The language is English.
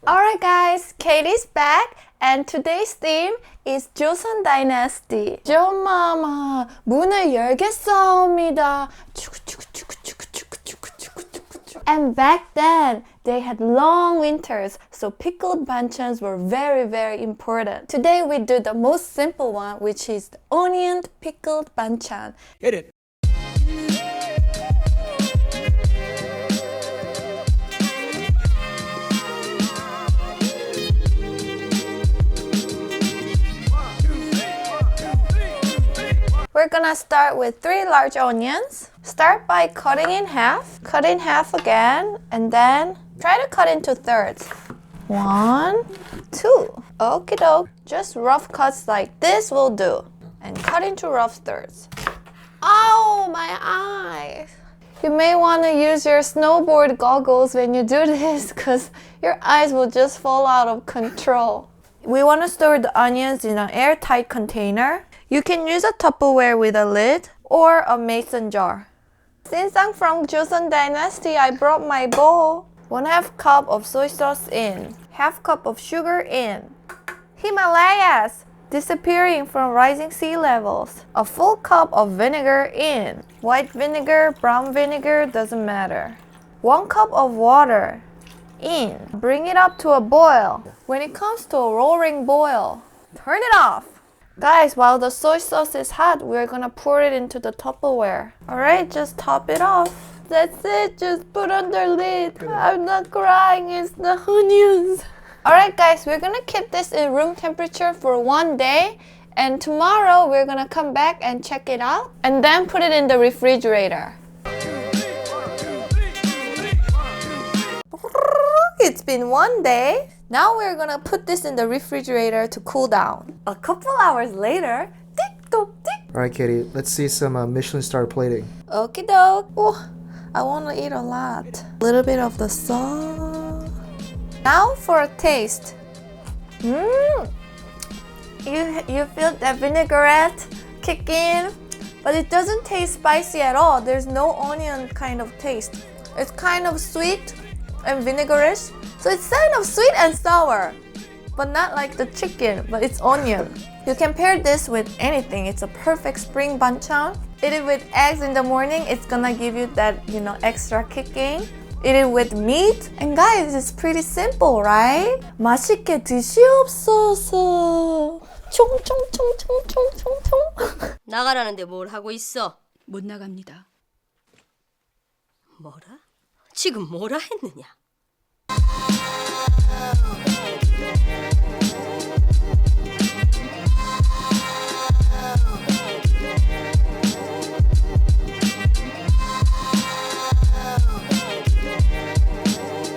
Alright guys, Katie's back and today's theme is Joseon Dynasty. 조마마, 문을 열겠사옵니다. And back then, they had long winters, so pickled banchans were very important. Today we do the most simple one, which is the onion pickled banchan. Hit it. We're gonna start with 3 large onions. Start by cutting in half, cut in half again, and then try to cut into thirds. 1, 2. Okie doke. Just rough cuts like this will do. And cut into rough thirds. Oh, my eyes! You may want to use your snowboard goggles when you do this because your eyes will just fall out of control. We want to store the onions in an airtight container. You can use a Tupperware with a lid or a mason jar. Since I'm from Joseon Dynasty, I brought my bowl. 1/2 cup of soy sauce in. 1/2 cup of sugar in. Himalayas disappearing from rising sea levels. A full cup of vinegar in. White vinegar, brown vinegar, doesn't matter. 1 cup of water in. Bring it up to a boil. When it comes to a roaring boil, turn it off. Guys, while the soy sauce is hot, we're gonna pour it into the Tupperware. Alright, just top it off. That's it, just put on the lid. I'm not crying, it's the onions. Alright guys, we're gonna keep this in room temperature for 1 day. And tomorrow, we're gonna come back and check it out. And then put it in the refrigerator. It's been 1 day. Now we're gonna put this in the refrigerator to cool down. A couple hours later, tick-tock, tick. Alright, Katie, let's see some Michelin star plating. Okie doke. Oh, I wanna eat a lot. A little bit of the sauce. Now for a taste. You feel that vinaigrette kick in, but it doesn't taste spicy at all. There's no onion kind of taste. It's kind of sweet and vinegarish. So it's kind of sweet and sour, but not like the chicken, but it's onion. You can pair this with anything. It's a perfect spring banchan. Eat it with eggs in the morning. It's gonna give you that, extra kicking. Eat it with meat. And guys, it's pretty simple, right? 맛있게 드시옵소서. 총총총총총총총. 나가라는데 뭘 하고 있어? 못 나갑니다. 뭐라? 지금 뭐라 했느냐?